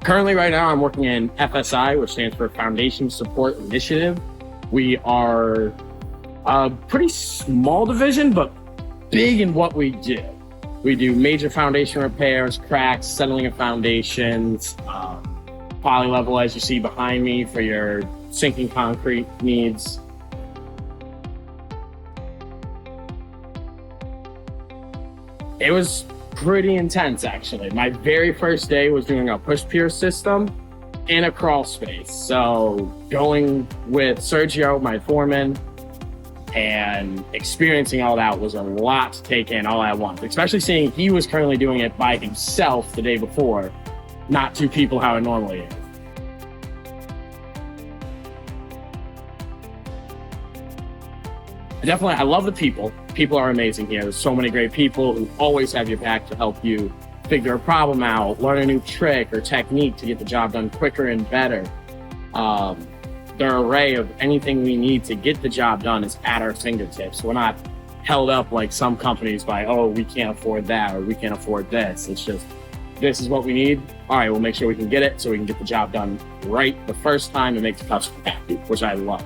Currently, right now, I'm working in FSI, which stands for Foundation Support Initiative. We are a pretty small division, but big in what we do. We do major foundation repairs, cracks, settling of foundations, poly level, as you see behind me, for your sinking concrete needs. It was pretty intense, actually. My very first day was doing a push pier system in a crawl space. So going with Sergio, my foreman, and experiencing all that was a lot to take in all at once, especially seeing he was currently doing it by himself the day before, not two people how it normally is. I love the people. People are amazing here. There's so many great people who always have your back to help you figure a problem out, learn a new trick or technique to get the job done quicker and better. Their array of anything we need to get the job done is at our fingertips. We're not held up like some companies by, oh, we can't afford that or we can't afford this. It's just, this is what we need. All right, we'll make sure we can get it so we can get the job done right the first time and make the customer happy, which I love.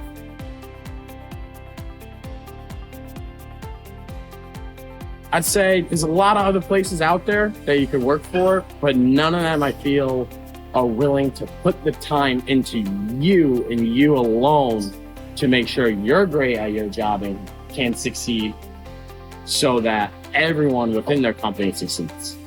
I'd say there's a lot of other places out there that you could work for, but none of them I feel are willing to put the time into you and you alone to make sure you're great at your job and can succeed so that everyone within their company succeeds.